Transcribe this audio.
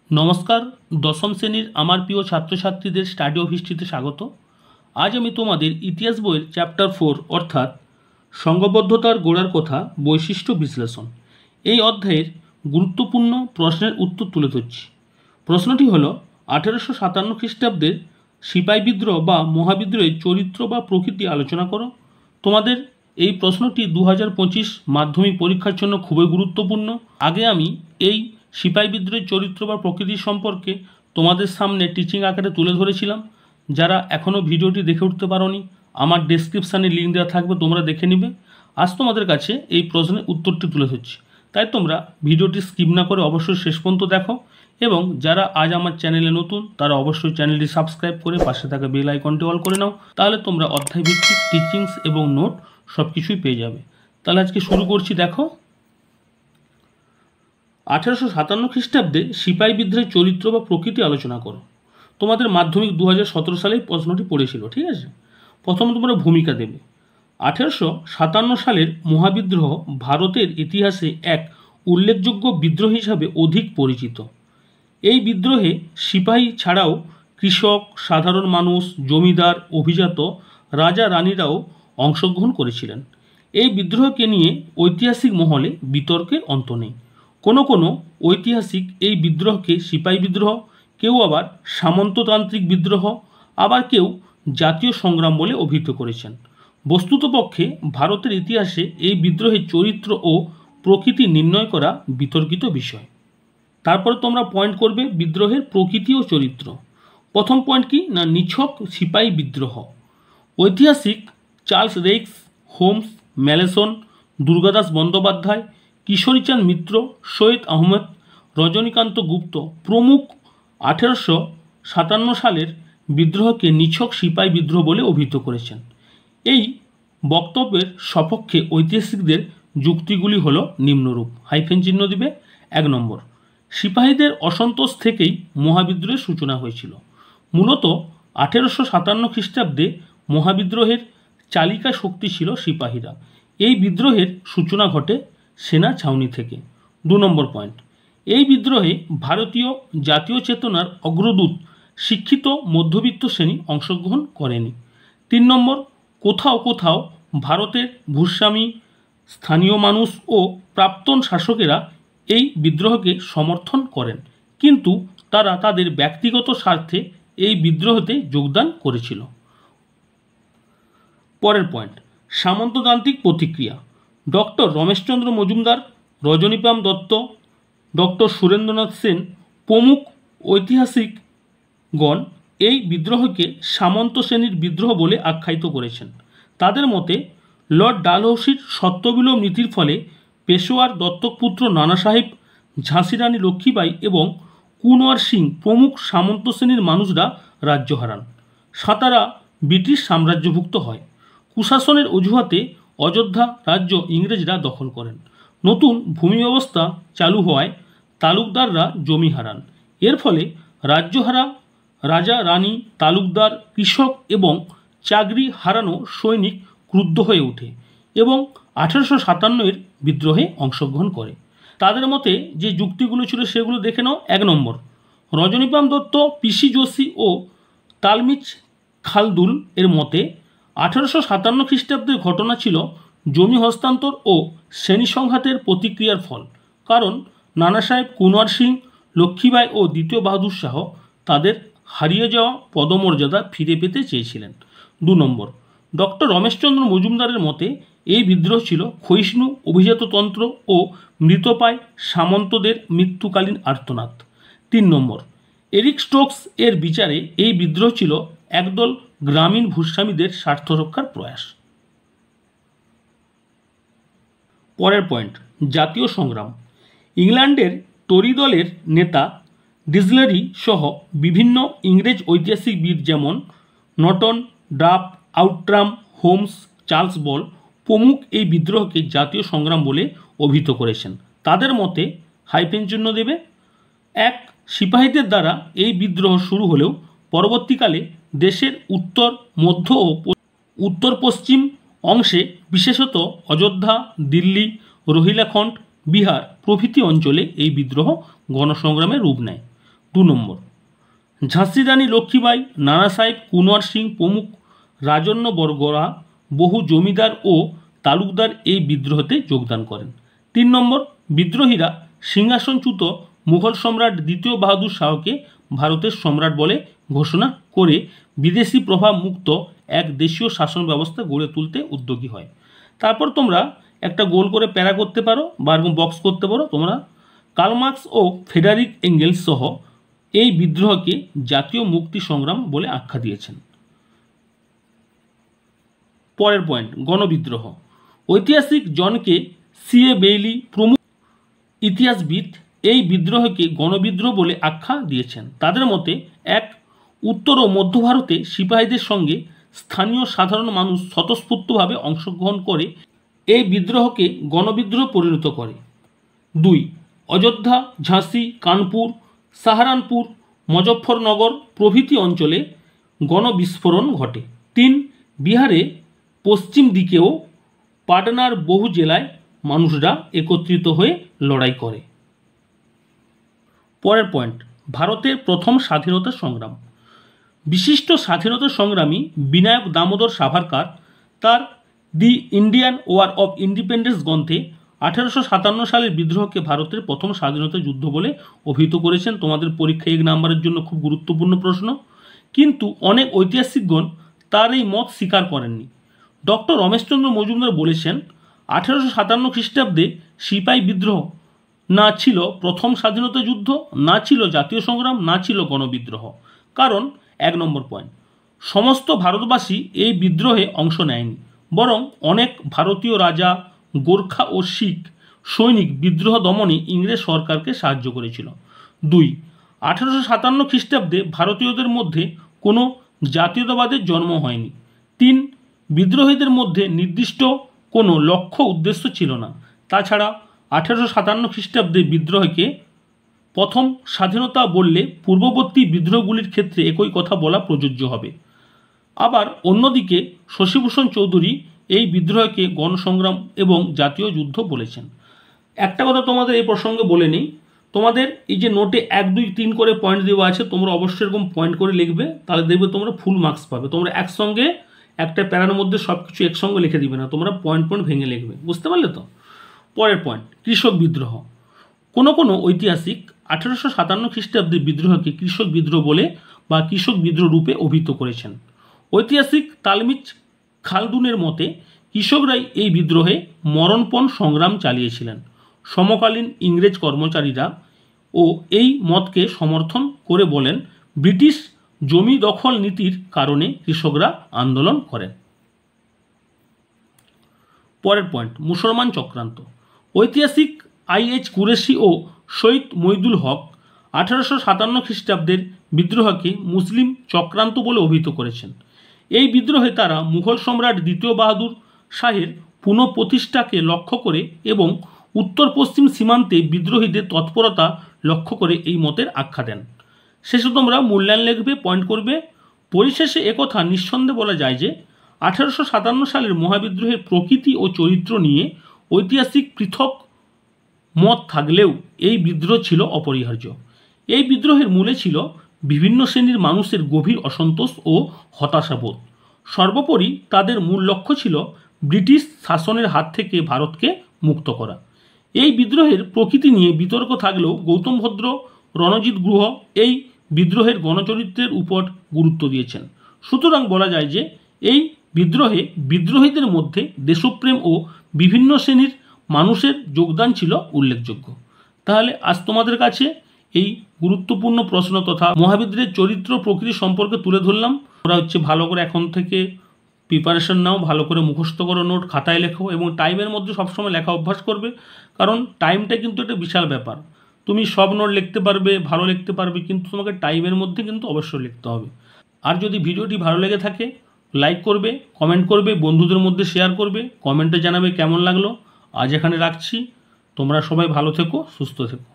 নমস্কার, দশম শ্রেণীর আমার প্রিয় ছাত্রছাত্রীদের স্টাডি অফ হিস্ট্রিতে স্বাগত। আজ আমি তোমাদের ইতিহাস বইয়ের চ্যাপ্টার 4 অর্থাৎ সংঘবদ্ধতার গোড়ার কথা বৈশিষ্ট্য বিশ্লেষণ এই অধ্যায়ের গুরুত্বপূর্ণ প্রশ্নের উত্তর তুলে ধরছি। প্রশ্নটি হলো 1857 খ্রিস্টাব্দের সিপাই বিদ্রোহ বা মহাবিদ্রোহের চরিত্র বা প্রকৃতি আলোচনা করো। তোমাদের এই প্রশ্নটি 2025 মাধ্যমিক পরীক্ষার জন্য খুবই গুরুত্বপূর্ণ। আগে আমি এই সিপাই বিদ্রোহের চরিত্র বা প্রকৃতি সম্পর্কে তোমাদের সামনে টিচিং আকারে তুলে ধরেছিলাম। যারা এখনও ভিডিওটি দেখে উঠতে পারোনি, আমার ডেসক্রিপশানে লিঙ্ক দেওয়া থাকবে, তোমরা দেখে নিবে। আজ তোমাদের কাছে এই প্রশ্নের উত্তরটি তুলে ধরছি, তাই তোমরা ভিডিওটি স্কিপ না করে অবশ্যই শেষ পর্যন্ত দেখো। এবং যারা আজ আমার চ্যানেলে নতুন, তারা অবশ্যই চ্যানেলটি সাবস্ক্রাইব করে পাশে থাকা বেল আইকনটি অল করে নাও, তাহলে তোমরা অধ্যায় ভিত্তিক টিচিংস এবং নোট সব কিছুই পেয়ে যাবে। তাহলে আজকে শুরু করছি। দেখো, 1857 খ্রিস্টাব্দে সিপাই বিদ্রোহের চরিত্র বা প্রকৃতি আলোচনা করো। তোমাদের মাধ্যমিক 2017 সালে প্রশ্নটি পড়েছিল, ঠিক আছে। প্রথম তোমরা ভূমিকা দেবে। 1857 সালের মহাবিদ্রোহ ভারতের ইতিহাসে এক উল্লেখযোগ্য বিদ্রোহ হিসাবে অধিক পরিচিত। এই বিদ্রোহে সিপাহী ছাড়াও কৃষক, সাধারণ মানুষ, জমিদার, অভিজাত, রাজা রানীরাও অংশগ্রহণ করেছিলেন। এই বিদ্রোহকে নিয়ে ঐতিহাসিক মহলে বিতর্কের অন্ত নেই। কোনো ঐতিহাসিক এই বিদ্রোহকে সিপাহী বিদ্রোহ, কেউ আবার সামন্ততান্ত্রিক বিদ্রোহ, আবার কেউ জাতীয় সংগ্রাম বলে অভিহিত করেছেন। বস্তুতপক্ষে ভারতের ইতিহাসে এই বিদ্রোহের চরিত্র ও প্রকৃতি নির্ণয় করা বিতর্কিত বিষয়। তারপরে তোমরা পয়েন্ট করবে বিদ্রোহের প্রকৃতি ও চরিত্র। প্রথম পয়েন্ট কি না, নিছক সিপাহী বিদ্রোহ। ঐতিহাসিক Charles Raikes, Holmes, Malleson, Durgadas Bandyopadhyay, Kishorichand Mitra, Syed Ahmed, Rajanikanta Gupta প্রমুখ 1857 সালের বিদ্রোহকে নিছক সিপাহী বিদ্রোহ বলে অভিহিত করেছেন। এই বক্তব্যের সপক্ষে ঐতিহাসিকদের যুক্তিগুলি হলো নিম্নরূপ, হাইফেন চিহ্ন দিবে। 1 নম্বর, সিপাহীদের অসন্তোষ থেকেই মহাবিদ্রোহের সূচনা হয়েছিল। মূলত 1857 খ্রিস্টাব্দে মহাবিদ্রোহের চালিকা শক্তি ছিল সিপাহীরা। এই বিদ্রোহের সূচনা ঘটে সেনা ছাউনি থেকে। 2 নম্বর পয়েন্ট, এই বিদ্রোহে ভারতীয় জাতীয় চেতনার অগ্রদূত শিক্ষিত মধ্যবিত্ত শ্রেণী অংশগ্রহণ করেনি। 3 নম্বর, কোথাও কোথাও ভারতের ভূস্বামী, স্থানীয় মানুষ ও প্রাক্তন শাসকেরা এই বিদ্রোহকে সমর্থন করেন, কিন্তু তারা তাদের ব্যক্তিগত স্বার্থে এই বিদ্রোহতে যোগদান করেছিল। পরের পয়েন্ট, সামন্ততান্ত্রিক প্রতিক্রিয়া। ডক্টর রমেশচন্দ্র মজুমদার, রজনীপাল দত্ত, ডক্টর সুরেন্দ্রনাথ সেন প্রমুখ ঐতিহাসিকগণ এই বিদ্রোহকে সামন্ত শ্রেণীর বিদ্রোহ বলে আখ্যায়িত করেছেন। তাদের মতে লর্ড ডালহৌসির সত্যবিলোপ নীতির ফলে পেশোয়ার দত্তক পুত্র নানা সাহেব, ঝাঁসি রানী লক্ষ্মীবাই এবং কুনওয়ার সিং প্রমুখ সামন্ত শ্রেণীর মানুষরা রাজ্য হারান। সাতারা ব্রিটিশ সাম্রাজ্যভুক্ত হয়। কুশাসনের অজুহাতে অযোধ্যা রাজ্য ইংরেজরা দখল করেন। নতুন ভূমি ব্যবস্থা চালু হওয়ায় তালুকদাররা জমি হারান। এর ফলে রাজ্যহারা রাজা রানী, তালুকদার, কৃষক এবং চাকরি হারানো সৈনিক ক্রুদ্ধ হয়ে ওঠে এবং 1857 বিদ্রোহে অংশগ্রহণ করে। তাদের মতে যে যুক্তিগুলো ছিল সেগুলো দেখে নাও। 1 নম্বর, রজনীপাল দত্ত, পিসি যোশী ও তালমিচ খালদুল এর মতে 1857 খ্রিস্টাব্দের ঘটনা ছিল জমি হস্তান্তর ও শ্রেণী সংঘাতের প্রতিক্রিয়ার ফল। কারণ নানা সাহেব, কুনওয়ার সিং, লক্ষ্মীবাই ও দ্বিতীয় বাহাদুর শাহ তাদের হারিয়ে যাওয়া পদমর্যাদা ফিরে পেতে চেয়েছিলেন। 2 নম্বর, ডক্টর রমেশচন্দ্র মজুমদারের মতে এই বিদ্রোহ ছিল ক্ষয়িষ্ণু অভিজাততন্ত্র ও মৃতপ্রায় সামন্তদের মৃত্যুকালীন আর্তনাদ। 3 নম্বর, এরিক স্টোকস এর বিচারে এই বিদ্রোহ ছিল একদল গ্রামীণ ভূস্বামীদের স্বার্থ রক্ষার প্রয়াস। পরের পয়েন্ট, জাতীয় সংগ্রাম। ইংল্যান্ডের টরি দলের নেতা ডিসলেরি সহ বিভিন্ন ইংরেজ ঐতিহাসিকবিদ যেমন Norton, Duff, Outram, Holmes, Charles Ball প্রমুখ এই বিদ্রোহকে জাতীয় সংগ্রাম বলে অভিহিত করেছেন। তাদের মতে হাইফেন চিহ্ন দেবে। 1, সিপাহীদের দ্বারা এই বিদ্রোহ শুরু হলেও পরবর্তীকালে দেশের উত্তর, মধ্য ও উত্তর পশ্চিম অংশে, বিশেষত অযোধ্যা, দিল্লি, রোহিলাখণ্ড, বিহার প্রভৃতি অঞ্চলে এই বিদ্রোহ গণসংগ্রামের রূপ নেয়। নম্বর, ঝাঁসি রানী লক্ষ্মীবাই, নানা সাহেব, কুনওয়ার সিং প্রমুখ রাজন্য বর্গরা বহু জমিদার ও তালুকদার এই বিদ্রোহতে যোগদান করেন। 3 নম্বর, বিদ্রোহীরা সিংহাসনচ্যুত মুঘল সম্রাট দ্বিতীয় বাহাদুর শাহকে ভারতের সম্রাট বলে ঘোষণা করে বিদেশি প্রভাব মুক্ত এক দেশীয় শাসন ব্যবস্থা গড়ে তুলতে উদ্যোগী হয়। তারপর তোমরা একটা গোল করে প্যারা করতে পারো বা এরকম বক্স করতে পারো। তোমরা কার্ল মার্কস ও ফ্রেডারিক এঙ্গেলস সহ এই বিদ্রোহকে জাতীয় মুক্তি সংগ্রাম বলে আখ্যা দিয়েছেন। পরের পয়েন্ট, গণবিদ্রোহ। ঐতিহাসিক জন কে সি.এ. বেইলি প্রমুখ ইতিহাসবিদ এই বিদ্রোহকে গণবিদ্রোহ বলে আখ্যা দিয়েছেন। তাদের মতে এক, উত্তর ও মধ্য ভারতে সিপাহীদের সঙ্গে স্থানীয় সাধারণ মানুষ স্বতঃস্ফূর্তভাবে অংশগ্রহণ করে এই বিদ্রোহকে গণবিদ্রোহ পরিণত করে। 2, অযোধ্যা, ঝাঁসি, কানপুর, সাহারানপুর, মুজফ্ফরনগর প্রভৃতি অঞ্চলে গণবিস্ফোরণ ঘটে। 3, বিহারে পশ্চিম দিকেও পাটনার বহু জেলায় মানুষরা একত্রিত হয়ে লড়াই করে। পরের পয়েন্ট, ভারতের প্রথম স্বাধীনতা সংগ্রাম। বিশিষ্ট স্বাধীনতা সংগ্রামী বিনায়ক দামোদর সাভারকার তার the Indian war of independence গ্রন্থে 1857 সালের বিদ্রোহকে ভারতের প্রথম স্বাধীনতা যুদ্ধ বলে অভিহিত করেছেন। তোমাদের পরীক্ষায় 1 নম্বরের জন্য খুব গুরুত্বপূর্ণ প্রশ্ন। কিন্তু অনেক ঐতিহাসিকগণ তার এই মত স্বীকার করেননি। ডক্টর রমেশচন্দ্র মজুমদার বলেছেন 1857 খ্রিস্টাব্দে সিপাহী বিদ্রোহ না ছিল প্রথম স্বাধীনতা যুদ্ধ, না ছিল জাতীয় সংগ্রাম, না ছিল গণবিদ্রোহ। কারণ 1 নম্বর পয়েন্ট, সমস্ত ভারতবাসী এই বিদ্রোহে অংশ নেয়নি, বরং অনেক ভারতীয় রাজা, গোর্খা ও শিখ সৈনিক বিদ্রোহ দমনে ইংরেজ সরকারকে সাহায্য করেছিল। 2, 1857 খ্রিস্টাব্দে ভারতীয়দের মধ্যে কোনো জাতীয়তাবাদের জন্ম হয়নি। 3, বিদ্রোহীদের মধ্যে নির্দিষ্ট কোনো লক্ষ্য উদ্দেশ্য ছিল না। তাছাড়া 1857 খ্রিস্টাব্দে বিদ্রোহকে প্রথম স্বাধীনতা বললে পূর্ববর্তী বিদ্রোহগুলির ক্ষেত্রে একই কথা বলা প্রযোজ্য হবে। আবার অন্যদিকে শশীভূষণ চৌধুরী এই বিদ্রোহকে গণসংগ্রাম এবং জাতীয় যুদ্ধ বলেছেন। একটা কথা তোমাদের এই প্রসঙ্গে বলে নিই, তোমাদের এই যে নোটে 1, 2, 3 করে পয়েন্ট দেওয়া আছে, তোমরা অবশ্যই এরকম পয়েন্ট করে লিখবে, তাহলে দেখবে তোমরা ফুল মার্কস পাবে। তোমরা একসঙ্গে একটা প্যারার মধ্যে সব কিছু একসঙ্গে লিখে দিবে না, তোমরা পয়েন্ট পয়েন্ট ভেঙে লিখবে। বুঝতে পারলে তো? পরের পয়েন্ট, কৃষক বিদ্রোহ। কোনো কোনো ঐতিহাসিক 1857 খ্রিস্টাব্দে বিদ্রোহকে কৃষক বিদ্রোহ বলে বা কৃষক বিদ্রোহ রূপে অভিহিত করেছেন। ঐতিহাসিক তালমিজ খালদুনের মতে কৃষকরাই এই বিদ্রোহে মরণপণ সংগ্রাম চালিয়েছিলেন। সমকালীন ইংরেজ কর্মচারীরা ও এই মতকে সমর্থন করে বলেন ব্রিটিশ জমি দখল নীতির কারণে কৃষকরা আন্দোলন করেন। পরের পয়েন্ট, মুসলমান চক্রান্ত। ঐতিহাসিক I.H. কুরেশি ও সৈয়দ মইদুল হক 1857 খ্রিস্টাব্দের বিদ্রোহকে মুসলিম চক্রান্ত বলে অভিহিত করেছেন। এই বিদ্রোহে তারা মুঘল সম্রাট দ্বিতীয় বাহাদুর শাহের পুনঃপ্রতিষ্ঠাকে লক্ষ্য করে এবং উত্তর পশ্চিম সীমান্তে বিদ্রোহীদের তৎপরতা লক্ষ্য করে এই মতের আখ্যা দেন। শেষে তোমরা মূল্যায়ন লিখবে, পয়েন্ট করবে। পরিশেষে একথা নিঃসন্দেহে বলা যায় যে 1857 সালের মহাবিদ্রোহের প্রকৃতি ও চরিত্র নিয়ে ঐতিহাসিক পৃথক মত থাকলেও এই বিদ্রোহ ছিল অপরিহার্য। এই বিদ্রোহের মূলে ছিল বিভিন্ন শ্রেণীর মানুষের গভীর অসন্তোষ ও হতাশাবোধ। সর্বোপরি তাদের মূল লক্ষ্য ছিল ব্রিটিশ শাসনের হাত থেকে ভারতকে মুক্ত করা। এই বিদ্রোহের প্রকৃতি নিয়ে বিতর্ক থাকলেও গৌতম ভদ্র, রণজিৎ গুহ এই বিদ্রোহের গণচরিত্রের উপর গুরুত্ব দিয়েছেন। সুতরাং বলা যায় যে এই বিদ্রোহে বিদ্রোহীদের মধ্যে দেশপ্রেম ও বিভিন্ন শ্রেণীর মানুষের যোগদান ছিল উল্লেখযোগ্য। তাহলে আজ তোমাদের কাছে এই গুরুত্বপূর্ণ প্রশ্ন তথা মহাবিদ্রোহের চরিত্র প্রকৃতি সম্পর্কে তুলে ধরলাম। তোমরা ভালো করে এখন থেকে প্রিপারেশন নাও, ভালো করে মুখস্থ করো, নোট খাতায় লেখো এবং টাইমের মধ্যে সবসময় লেখা অভ্যাস করবে, কারণ টাইমটা কিন্তু একটা বিশাল ব্যাপার। তুমি সব নোট লিখতে পারবে, ভালো লিখতে পারবে, কিন্তু তোমাকে টাইমের মধ্যে কিন্তু অবশ্যই লিখতে হবে। আর যদি ভিডিওটি ভালো লেগে থাকে লাইক করবে, কমেন্ট করবে, বন্ধুদের মধ্যে শেয়ার করবে, কমেন্টে জানাবে কেমন লাগলো। আজ এখানে রাখছি, তোমরা সবাই ভালো থেকো, সুস্থ থেকো।